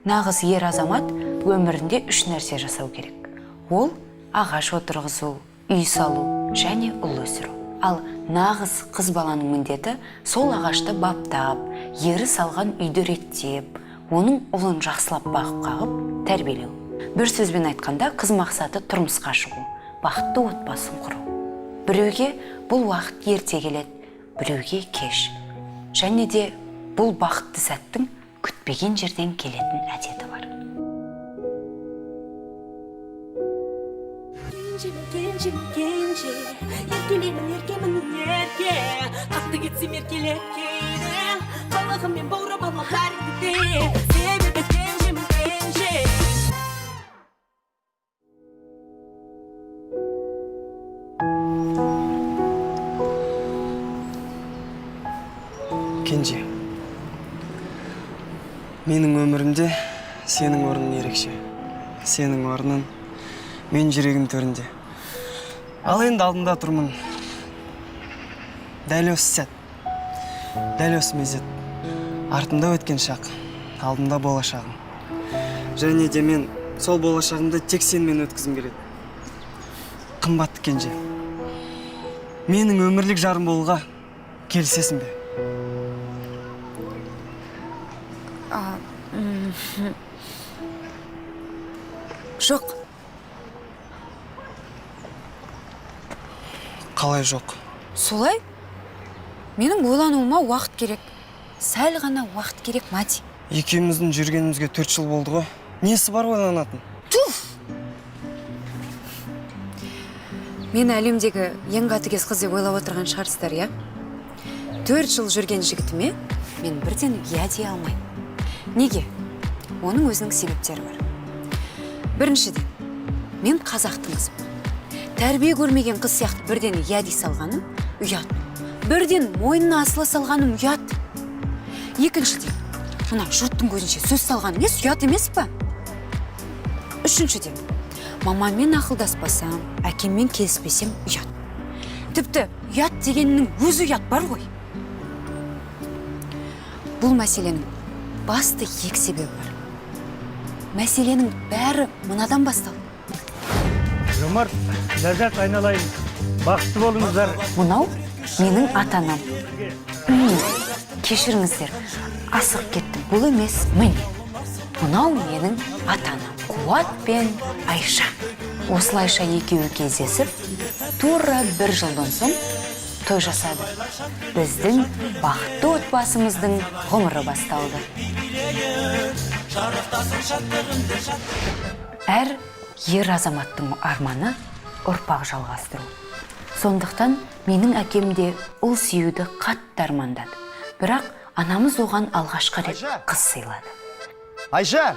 Нағыз ер азамат өмірінде 3 нәрсе жасау керек. Ол ағаш отырғызу, үй салу және ұл өсіру. Ал нағыз қыз баланың міндеті сол ағашты баптап, ері салған үйді реттеп, оның ұлын жақсылап бағып қағып, тәрбиелеу. Бір сөзбен айтқанда, қыз мақсаты тұрмысқа шығу, бақытты отбасын құру. Біреуге бұл уақыт ерте келеді, біреуге кеш. Және де бұл бақытты сәттің күтпеген жерден келетін әдеті бар. Кенже, еркелеймін, ерке, қатты кетсем еркелеткейді, балығымен баурап алма бәріңді де, себебі кенже. Кенже, менің өмірімде сенің орның ерекше. Сенің орның мен жүрегім төрінде. Ал енді алдында тұрмын. Дәл осы сәт, дәл осы мезет. Артымда өткен шақ, алдымда болашағым. Және де мен сол болашағымды тек сенімен өткізім келеді. Қымбатты Кенже, менің өмірлік жарым болуға келісесің бе? Жоқ. Қалай жоқ? Солай? Менің ойлануыма уақыт керек. Сәл ғана уақыт керек, Мати. Екеуміздің жүргенімізге 4 жыл болды ғой. Несі бар ойланатын? Туф! Мен әлемдегі ең қатыгез қыз деп ойлап отырған шығарсыздар, я? 4 жыл жүрген жігітіме мен бірден иә дей алмаймын. Неге? Оның өзінің себептері бар. Біріншіден, мен қазақтың қызымын. Тәрбие көрмеген қыз сияқты бірден иә дей салғаным ұят. Бірден мойнына асыла салғаным ұят. Екіншіден, мына жұрттың көзінше сөз салғаным ұят емес па? Үшіншіден, мамаммен ақылдаспасам, әкеммен келіспесем ұят. Тіпті ұят дегеннің өзі ұят бар ғой. Бұл мәселенің басты 2 себебі бар. Мәселенің бәрі мынадан басталды. Жомарт, ләззат айналайын. Бақытты болыңыздар. Мынау менің ата-анам. Кешіріңіздер, асық кеттім. Бұл емес, міне. Мынау менің ата-анам. Қуат пен Айша. Осылайша екеуі кездесіп, тура 1 жылдан соң той жасады. Біздің бақытты отбасымыздың ғұмыры басталды. Әр ер азаматтың арманы ұрпақ жалғастыру. Сондықтан менің әкем де ұл сүюді қатты армандады. Бірақ анамыз оған алғашқы рет қыз сыйлады. Айша!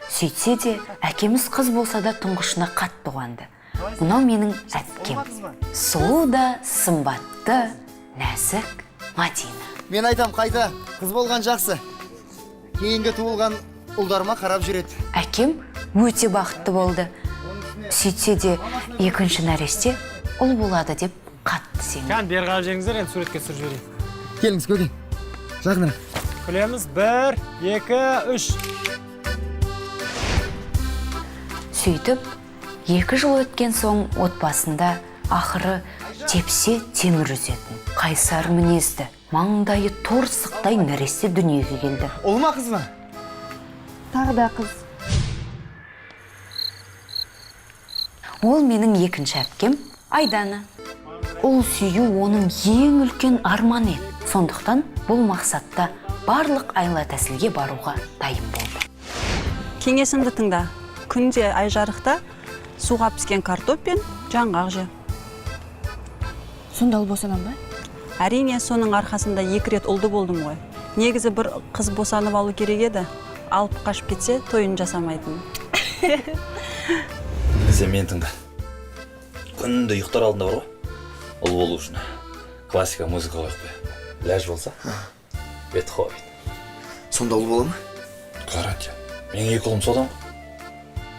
Сөйтсе де әкеміз қыз болса да тұңғышына қатты қуанды. Мынау менің әпкем. Сұлу да сымбатты, нәзік Мадина. Мен айтам қайта, қыз болған жақсы. Кейінгі туылған ұлдарыма қарап жүреді. Әкем өте бақытты болды. Сөйтсе де екінші нәресте ұл болады деп қатты сенді. Қан бері қарап жеріңіздер, енді суретке түсіріп жіберейін. Келіңіз, көкең. Жақынырақ. Күлеміз. 1, 2, 3. Сөйтіп, 2 жыл өткен соң отбасында ақыры тепсе темір үзетін, қайсар мінезді, маңдайы торсықтай нәресте дүниеге келді. Ұл ма, қыз ма? Тағы да қыз. Ол менің екінші әпкем Айдана. Ұл сүю оның ең үлкен арманы еді. Сондықтан бұл мақсатта барлық айла тәсілге баруға дайын болды. Кеңесімді тыңда. Күнде ай жарықта суға піскен картоп пен жаңғақ же. Сонда ұл босанам ба? Әрине, соның арқасында 2 рет ұлды болдым ғой. Негізі бір қыз босанып алу керек еді. Алып қашып кетсе, тойын жасамайтын. Сен мен тыңда. Күнді ұйықтар алдында бар ғой. Ұл болу үшін классика музыка қойып қой. Ләж болса, Бетховен. Сонда ұл бола ма? Гарантия. Менің 2 ұлым содан.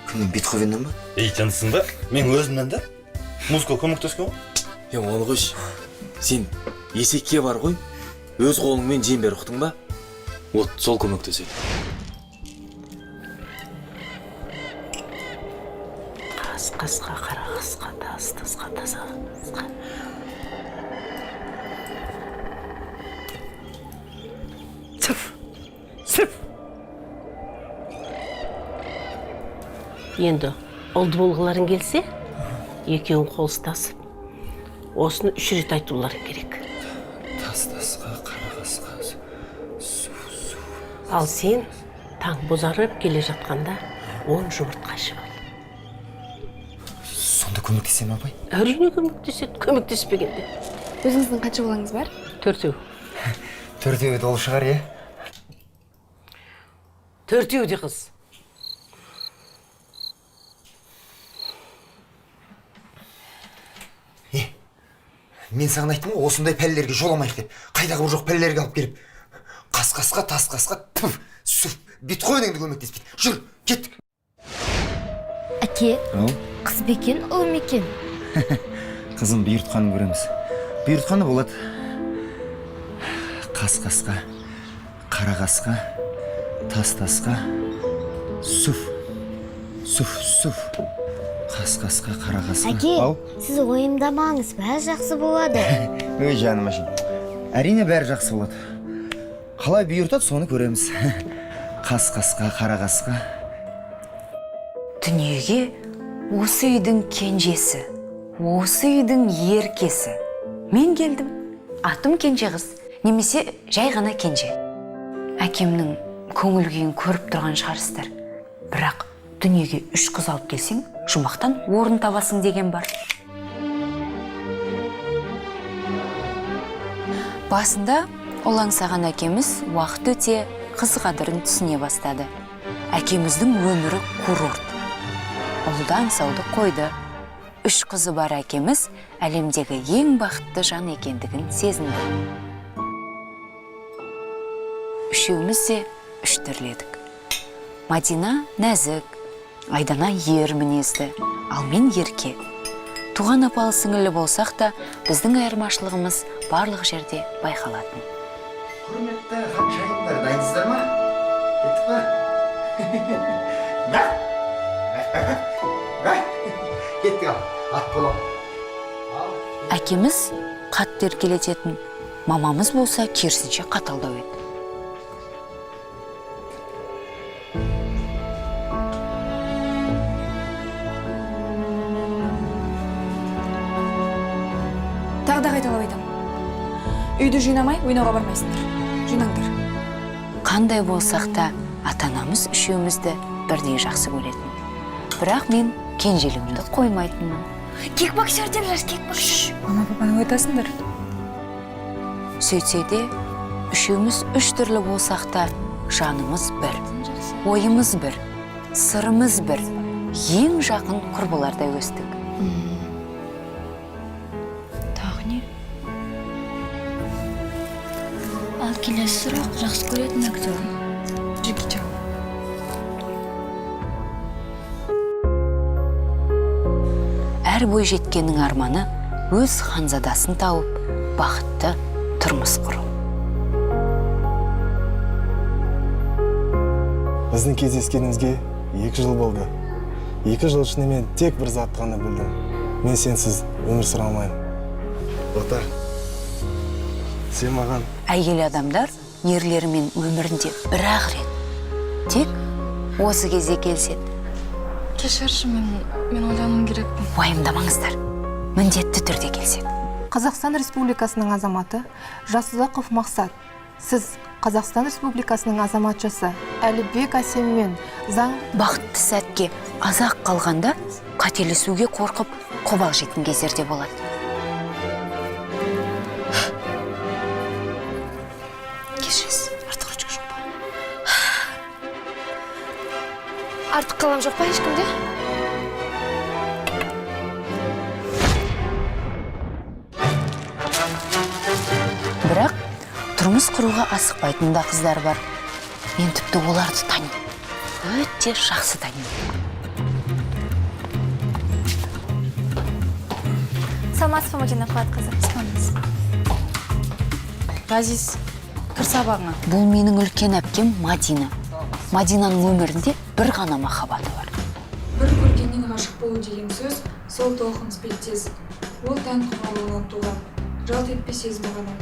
Кімнен, Бетховеннен ба? Жындысың ба? Мен өзімнен де музыка көмектескен ғой. Оны қойшы. Сен есекке бар ғой, өз қолыңмен жем бер ұқтың ба? Вот сол көмектеседі. қасқа, қара қасқа, тас тасқа, таза тасқа. Енді олды болғыларың келсе, екеуің қол ұстасып, осыны 3 рет айтуларың керек. Тас тасқа, қара қасқа, су. Ал сен таң бозарып келе жатқанда 10 жұмыртқа ішіп ал. Сонда көмектесем апай? Әрине көмектеседі, көмектеспегенде. Өзіңіздің қанша балаңыз бар? 4. Төртеуі толы шығар, е? 4 де қыз. Мен саған айттым ғой, осындай пәлелерге жоламайық деп. Қайдағы жоқ пәлелерге алып келіп. Қас-қасқа, тас-қасқа, сүф, бит қой өнеңді көмектеспейді. Жүр, кеттік. Әке, қыз бекен, ұл мекен? Қызым бұйыртқанын көреміз. Бұйыртқаны болады. Қас-қасқа, қара қасқа, тас-тасқа, сүф. Қас-қасқа, қара қасқа. Әке, сіз ойымдамаңыз, бәрі жақсы болады. Өй жаным ашын. Әрине бәрі жақсы болады. Қалай бұйыртады, соны көреміз. Қас-қасқа, қара қасқа. Дүниеге осы үйдің кенжесі, осы үйдің еркесі. Мен келдім. Атым кенже қыз, немесе жай ғана кенже. Әкемнің көңіл күйін көріп тұрған шығарсыздар. Бірақ дүниеге 3 қыз алып келсең, жұмақтан орын табасың деген бар. Басында ол аңсаған әкеміз уақыт өте қыз қадірін түсіне бастады. Әкеміздің өмірі курорт. Ұлды аңсауды қойды. 3 қызы бар әкеміз әлемдегі ең бақытты жан екендігін сезінді. Үшеуміз де 3 түрледік. Мадина нәзік, Айдана ер мінезді, ал мен ерке. Туған апалы сіңілі болсақ та, біздің айырмашылығымыз барлық жерде байқалатын. Құрметті ханшайымдар, дайынсыздар ма? Кеттік ал, ат болам. Әкеміз қатты еркелететін, мамамыз болса керісінше қаталдау еді. Тағы да қайталап айтамын. Үйді жинамай, ойнауға бармайсыңдар. Жинаңдар. Қандай болсақ та, ата-анамыз үшеумізді бірдей жақсы көретін. Бірақ мен кенжелігімді қоймайтынмын. Кикбоксер деп жаз, кикбоксер. Мама, папаны айтасыңдар. Сөйтсе де, үшеуміз 3 түрлі болсақ та, жанымыз бір, ойымыз бір, сырымыз бір, ең жақын құрбылардай өстік. Тағы не? Ал келесі сұрақ, жақсы көретін актер. Джеки Чан. Әр бой жеткеннің арманы өз ханзадасын тауып, бақытты тұрмыс құру. Біздің кездескенімізге 2 жыл болды. 2 жыл ішінде мен тек бір зат қана білдім. Мен сенсіз өмір сүре алмаймын. Ота, сен маған... Әйгілі адамдар ерлерімен өмірінде бір-ақ рет. Тек осы кезде келседі. Кешірші, мен ойлануым керекпін. Уайымдамаңыздар. Міндетті түрде келседі. Қазақстан Республикасының азаматы Жасұзақов Мақсат. Сіз Қазақстан Республикасының азаматшасы Әлібек Әсеммен заң... Бақытты сәтке азақ қалғанда қателесуге қорқып қобал жетін кездерде болады. Кешіріңіз, артық ручка жоқ па? Артық қалам жоқ па ешкімде? Бірақ тұрмыс құруға асықпайтын да қыздар бар. Мен тіпті оларды танимын. Өте жақсы танимын. Салмасы па Мадина Қуатқызы? Салмасы. Ғазиз, кір сабағыңа. Бұл менің үлкен әпкем Мадина. Мадинаның өмірінде бір ғана махаббаты бар. Бір көргеннен ғашық болу деген сөз сол толқын іспеттес. Ол тән құмарлығынан туған, жалт етпес сезімі ғана.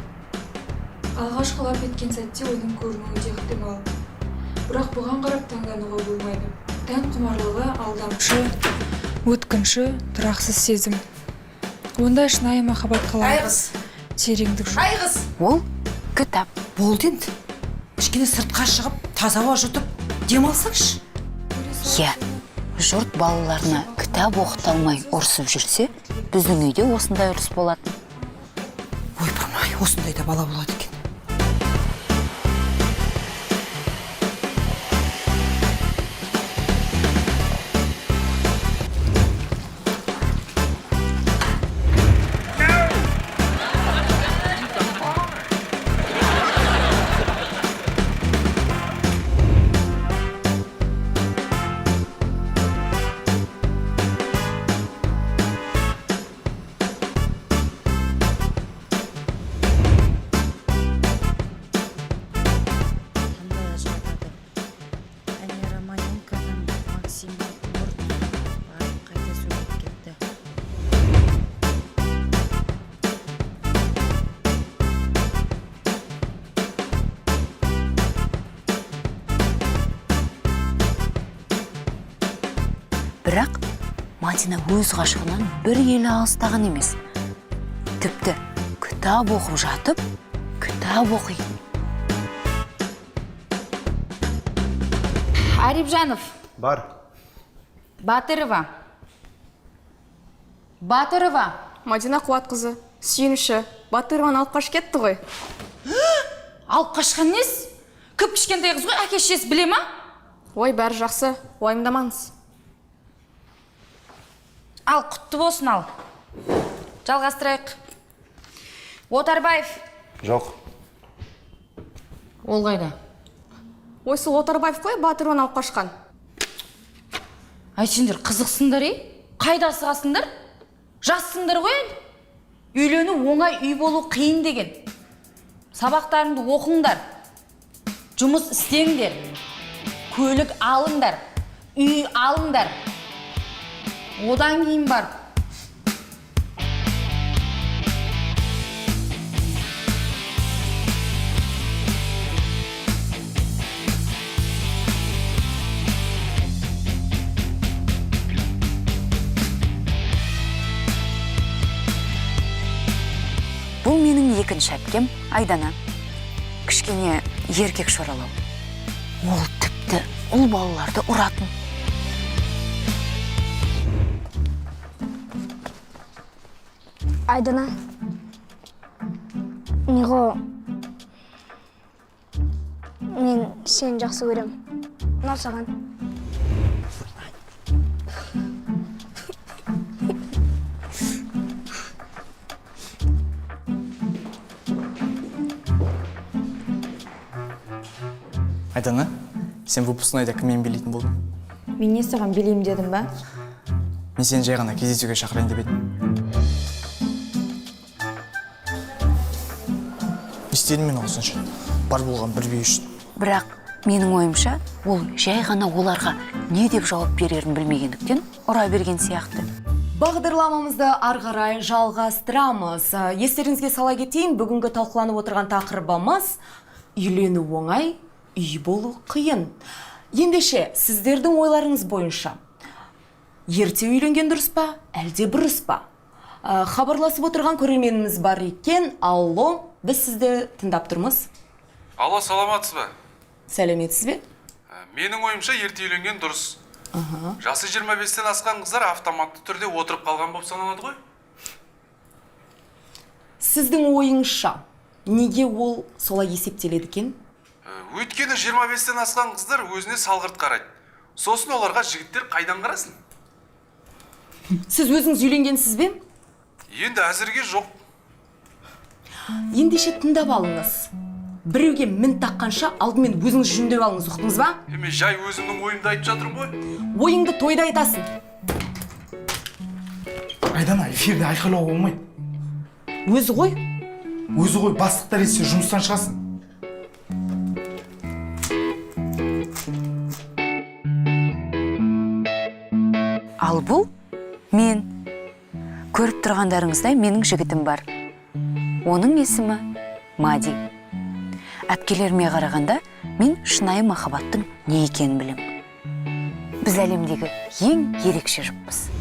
Алғашқы лап еткен сәтте оның көрінуі де ықтимал. Бірақ бұған қарап таңдануға болмайды. Тән құмарлығы алдамшы, өткінші, тұрақсыз сезім. Онда шынайы махаббат қалады. Тереңдік жоқ. Айғыз! Ол кітап. Болды енді. Кішкене сыртқа шығып, таза ауа жұтып, демалсаңшы. Иә, жұрт балаларына кітап оқыта алмай ұрсып жүрсе, біздің үйде осындай ұрыс болады. Ойпырмай, осындай да бала болады екен. Бірақ Мадина өз ғашығынан бір елі алыстаған емес. Тіпті кітап оқып жатып, кітап оқиды. Арипжанов. Бар. Батырова. Мадина Қуатқызы, сүйеніші, Батырованы алып қашып кетті ғой. Алып қашқан нес? Кіп кішкентай қыз ғой, әке-шешесі біле ма? Ой, бәрі жақсы, уайымдамаңыз. Ал, құтты болсын ал. Жалғастырайық. Отарбаев. Жоқ. Ол қайда? Ой, сол Отарбаев қой, Батырованы алып қашқан. Ай, сендер қызықсыңдар, Қайда асығасыңдар? Жассыңдар ғой енді. Үйлену оңай, үй болу қиын деген. Сабақтарыңды оқыңдар. Жұмыс істеңдер. Көлік алыңдар. Үй алыңдар. Одан кейін бар. Бұл менің екінші әпкем Айдана. Кішкене еркек шоралау. Ол тіпті ұл балаларды ұратын. Айдана, Ниғо, мен сені жақсы көрем. Ұнар саған. Айдана, сен выпускнойда кіммен билейтін болдың? Мен не саған билеймін дедім ба? Мен сені жай ғана кездесуге шақырайын деп едім. Істедім мен осынша. Бар болған бір бей үшін. Бірақ менің ойымша, ол жай ғана оларға не деп жауап берерін білмегендіктен ұра берген сияқты. Бағдарламамызды арғарай жалғастырамыз. Естеріңізге сала кетейін, бүгінгі талқыланып отырған тақырыбымыз үйлену оңай, үй болу қиын. Ендеше, сіздердің ойларыңыз бойынша ерте үйленген дұрыс па, әлде бұрыс па? Хабарласып отырған көрерменіміз бар екен. Алло, біз сізді тыңдап тұрмыз. Алло, саламатсыз ба? Сәлеметсіз бе? Менің ойымша ерте үйленген дұрыс. Жасы 25-тен асқан қыздар автоматты түрде отырып қалған болып саналады ғой. Сіздің ойыңша неге ол солай есептеледі екен? Өйткені 25-тен асқан қыздар өзіне салғырт қарайды. Сосын оларға жігіттер қайдан қарасын? Сіз өзіңіз үйленгенсіз бе? Енді әзірге жоқ. Ендеше тыңдап алыңыз. Біреуге мін таққанша алдымен өзіңіз жөндеп алыңыз, ұқтыңыз ба? Мен жай өзімнің ойымды айтып жатырмын ғой. Ойыңды тойда айтасың. Айдана, эфирде айқайлауға болмайды. Өзі ғой? Өзі ғой, бастықтар естсе жұмыстан шығасың. Ал бұл мен. Көріп тұрғандарыңыздай менің жігітім бар. Оның есімі Мади. Әпкелеріме қарағанда мен шынайы махаббаттың не екенін білем. Біз әлемдегі ең ерекше жұппыз.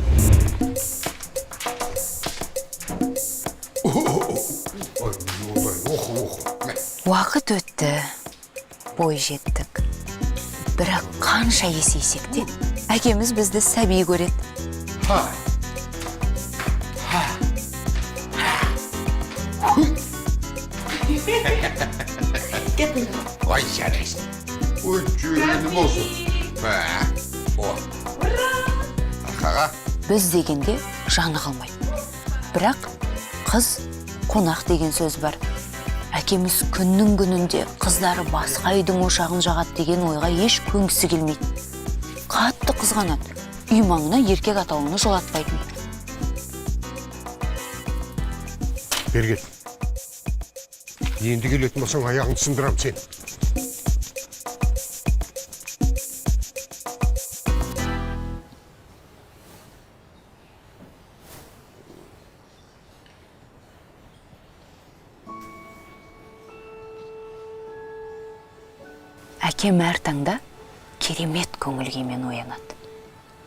Уақыт өтті, бой жеттік. Бірақ қанша есейсек те, әкеміз бізді сәби көреді. Ой, жарайсың. Ой, жүрегім olsun. Арқаға. Біз дегенде жаны қалмайды. Бірақ қыз қонақ деген сөз бар. Әкеміз күннің күнінде қыздары басқа үйдің ошағын жағады деген ойға еш көнгісі келмейді. Қатты қызғанады. Үй маңына еркек атауына жолатпайтын. Бергет. Енді келетін болсаң аяғын сындырам сен. Әкем әр таңда керемет көңіл күймен оянады.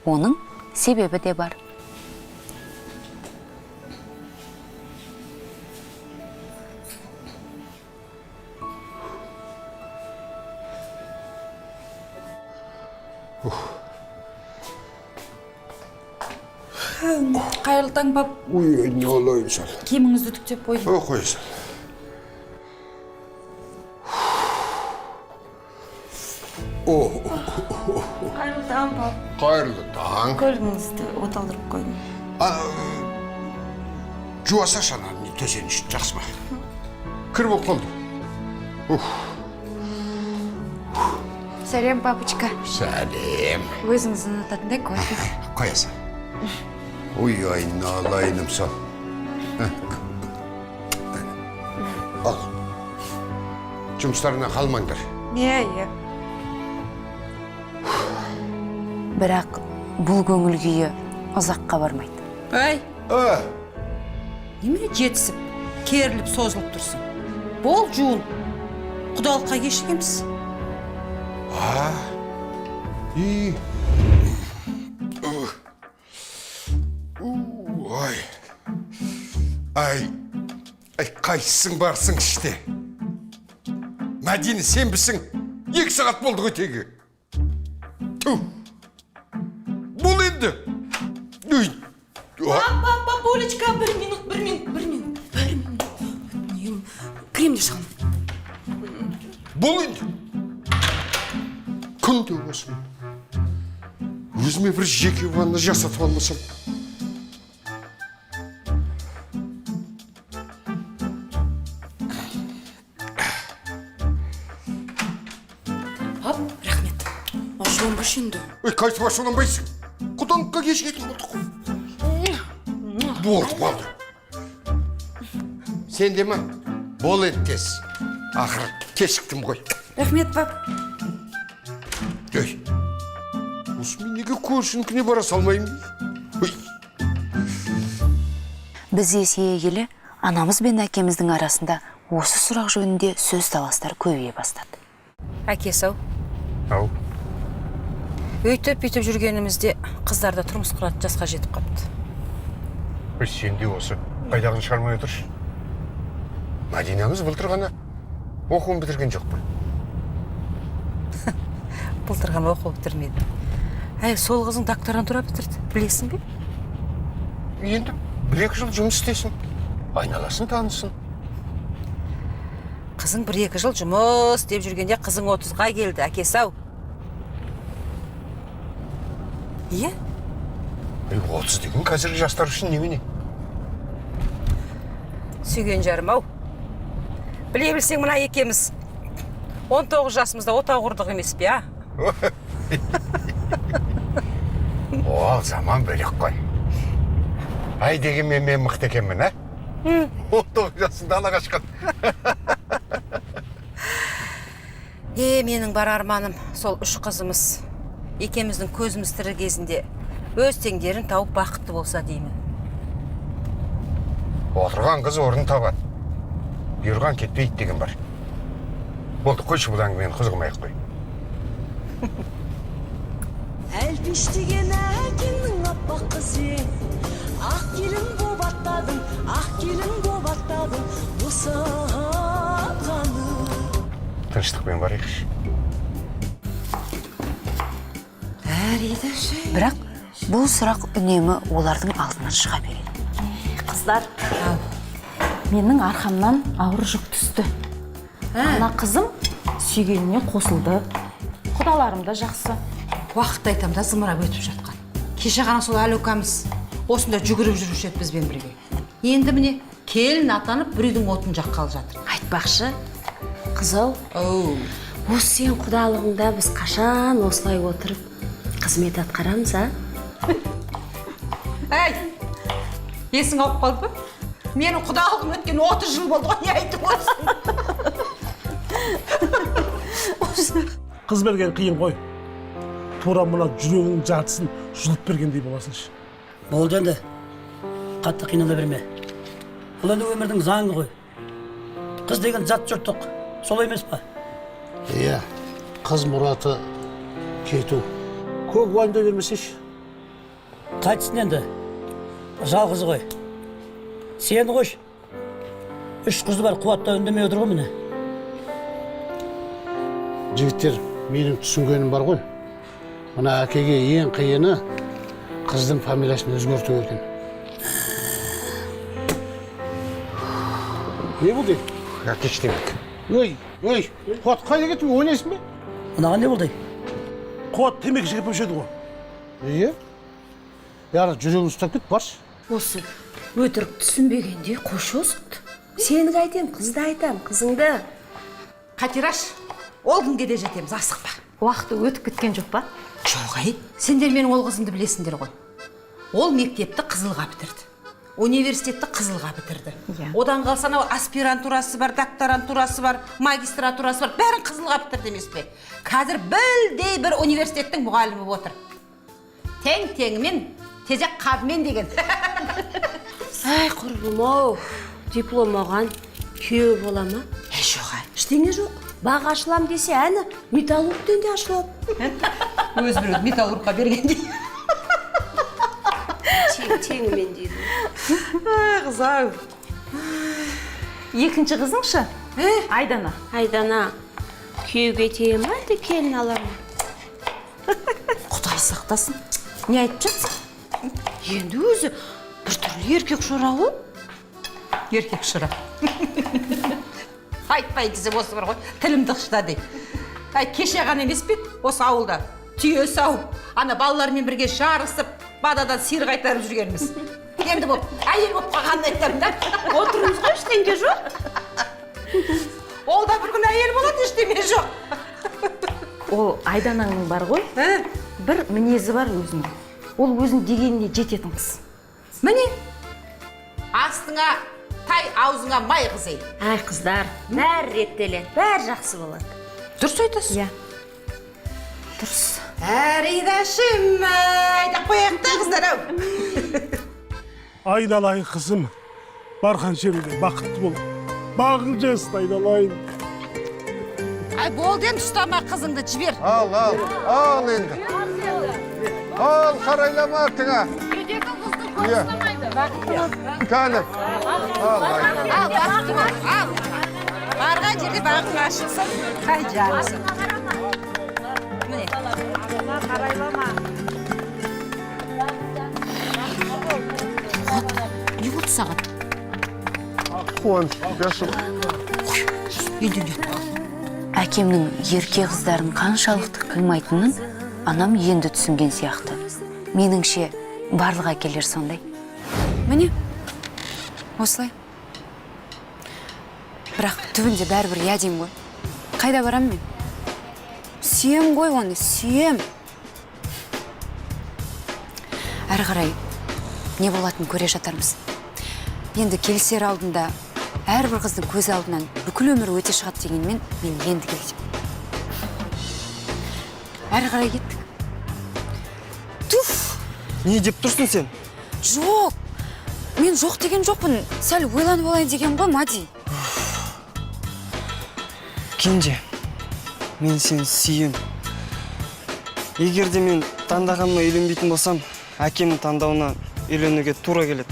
Оның себебі де бар. Қайырлы таң, пап. Ой, не олайын сал. Киіміңізді үтіктеп қойдым. Қой сал. Қайырлы таң, пап. Қайырлы таң. Көлігіңізді оталдырып қойдым. Жуаса шананы төсеніш жақсы ма? Кір болып қалды. Сәлем, папочка. Сәлем. Өзіңіз ұнататындай кофе. Қоясың. Ой, айналайыным сал. Ал. Жұмыстарына қалмаңдар. Иә. Бірақ бұл көңіл күйі ұзаққа бармайды. Ай! Неме жетісіп, керіліп, созылып тұрсың? Бол жуын. Құдалыққа кешігеміз. Ой. Ай, қайсың барсың іште. Мәдина, сен бісің? 2 сағат болды өтегі. Бұл енді. Папа, Олечка, бір минут. Кремде шығам. Бұл енді. Күнде болсын. Өзіме бір жеке ванна жасатып алмасам. Рахмет. Ашуанбаш енді. Ой, қайтып ашуланбайсың. Құдалыққа кешігетін болдық қой. Болды. Сен де ма? Бол енді тез. Ақыры кешіктім ғой. Рахмет, пап. Ой, осы мен неге көршінікіне бара салмаймын? Ой. Біз есейе келе, анамыз бен әкеміздің арасында осы сұрақ жөнінде сөз таластар көбейе бастады. Әкесі-ау. Ау. Өйтіп жүргенімізде қыздарда тұрмыс құратын жасқа жетіп қапты. Ой, сен де осы қайдағын шығармай отыршы. Мәдинамыз былтыр ғана оқуын бітірген жоқ па? Былтыр ғана оқу бітірмеді. Әй, сол қызың докторантура бітірді, білесің бе? Енді 1-2 жыл жұмыс істесін, айналасын танысын. Қызың 1-2 жыл жұмыс деп жүргенде қызың 30-ға келді, әкесі-ау. Иә? 30 деген қазіргі жастар үшін немене? Сүйген жарым-ау. Біле білсең мына екеміз 19 жасымызда отау құрдық емес пе, а? Ол заман бөлек қой. Ай дегенмен мен мықты екенмін, а? 19 жасында ала қашқан. Менің бар арманым сол 3 қызымыз. Екеміздің көзіміз тірі кезінде өз теңдерін тауып бақытты болса деймін. Отырған қыз орын табады. Бұйырған кетпейді деген бар. Болды, қойшы бұл әңгімені қызығымай-ақ қой. Әлпештеген әкеңнің аппақ қызы, ақ келін боп аттадың, ақ келін боп аттадың, босағаны. Тыныштықпен барайықшы. Бірақ бұл сұрақ үнемі олардың алдынан шыға береді. Қыздар, менің арқамнан ауыр жүк түсті. Ана қызым сүйгеніне қосылды. Құдаларым да жақсы. Уақытты айтамда зымырап өтіп жатқан. Кеше ғана сол әлеукамыз осында жүгіріп жүруші еді бізбен бірге. Енді міне келін атанып бір үйдің отын жаққалы жатыр. Айтпақшы, қызыл, осы сен құдалығыңда біз қашан осылай отырып қызмет атқарамыз, а? Әй, есің ауып қалды ба? Менің құдалығым өткен 30 жыл болды ғой, не айтып отырсың? Қыз берген қиын ғой. Тура мына жүрегінің жартысын жұлып бергендей боласыншы. Болды енді. Қатты қинала берме. Бұл енді өмірдің заңы ғой. Қыз деген зат жұрттық. Солай емес па? Иә, қыз мұраты кету. Көп уайымдай бермесейші. Қайтсын енді. Жалғыз ғой. Сен қош. 3 қызы бар, қуатта үндемей отыр ғой міне. Жігіттер, менің түсінгенім бар ғой. Мына әкеге ең қиыны қыздың фамилиясын өзгерту екен. Не болды? Әкеш демек. Ой, Қуат қайда кетті, ойнайсың ба? Мынаған не болды? Қуат темекі шегіп өшеді ғой. Иә? Яғни жүрегін ұстап кет, баршы. Осы өтірік түсінбегенде қош осықты. Сені айтам, қызды айтам, қызыңды. Қатираш, ол күнге де жетеміз, асықпа. Уақыты өтіп кеткен жоқ па? Жоқ, ай. Сендер менің ол қызымды білесіңдер ғой. Ол мектепті Қызылға бітірді. Университетті Қызылға бітірді. Одан қалса анау аспирантурасы бар, докторантурасы бар, магистратурасы бар, бәрін Қызылға бітірді емес пе? Қазір білдей бір университеттің мұғалімі отыр. Тең-теңімен, тезек қабымен деген. Ай, құрбым-ау, диплом оған күйеу бола ма? Жоқ, ай. Ештеңе жоқ. Бағы ашылам десе, әні металлургтен де ашылады. Өз біреуді металлургқа бергенде. Теңімен дейді. Қызау. Екінші қызыңшы? Айдана. Айдана, күйеуге тие ма, әлде келін ала ма? Құдай сақтасын. Не айтып жатсың? Енді өзі бір түрлі еркек шора ғой. Еркек шора. Айтпай десе осы бар ғой, тілімді қышта дей. Кеше ғана емес пе осы ауылда түйе сауып, ана балалармен бірге жарысып, бададан сиыр қайтарып жүргеніміз. Енді бұл әйел болып қалғанын айтамын да. Отырыңыз ғой, ештеңе жоқ. Ол да бір күн әйел болады, ештеңе жоқ. Ол Айданаңның бар ғой, бір мінезі бар өзінің. Ол өзін дегеніне жететін қыз. Міне, астыңа тай, аузыңа май қызай. Ай, қыздар, бәрі реттеледі, бәрі жақсы болады. Дұрыс айтасың? Иә. Дұрыс. Әридашым, айда қояқта қыздар-ау. Айналайын қызым, барған жеріңде бақытты бол. Бағың жест, айналайын. Ай, болды енді ұстама қызыңды жібер. Ал енді. Ал, қарайлама артыңа. Үйдегі қыздың қосылмайды. Кәніп. Ал. Барған жерде бағың ашылсын. Қай жарысың. Міне. Қарайлама. Не болды саған? Қуаныш, жасым. Үйден жет. Әкемнің ерке қыздарын қаншалықты қимайтынын анам енді түсінген сияқты. Меніңше барлық әкелер сондай. Міне, осылай. Бірақ түбінде бәрібір ядем ғой. Қайда барам мен? Сүйем ғой оны, сүйем. Әрі қарай не болатын көре жатармыз. Енді келісер алдында әрбір қыздың көз алдынан бүкіл өмір өте шығады дегенмен мен енді келдім. Әрі қарай кеттік. Туф! Не деп тұрсың сен? Жоқ, мен жоқ деген жоқпын, сәл ойланып алайын деген ғой, Мади. Кенже, мен сені сүйем. Егер де мен таңдағаныма үйленбейтін болсам, әкемнің таңдауына үйленуге тура келеді.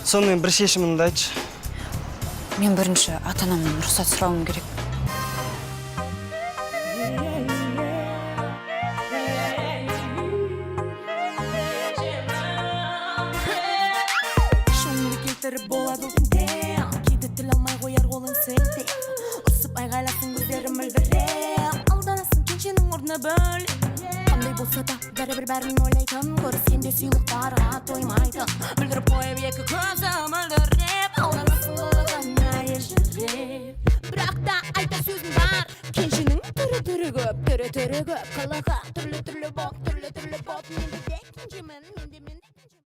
Сонымен бір шешіміңді айтшы. Мен бірінші ата-анамнан рұқсат сұрауым керек. Шоңды келтіріп болады түнде, кейде тіл алмай қояр қолың сілте. Ұрсып айғайласын көздері мөлдіреп, алданасың кеншенің орны бөл. Қандай болса да бәрібір бәрін ойлайтын, көріскенде сыйлықтарға тоймайтын. Бүлдіріп қойып екі көзі мөлдіреп, алданасың қылығына ешіреп. Бірақ та айта сөзім бар, кеншенің түрі көп, түрі көп, қылығы түрлі боп, түрлі боп. Менде де кенжемін, менде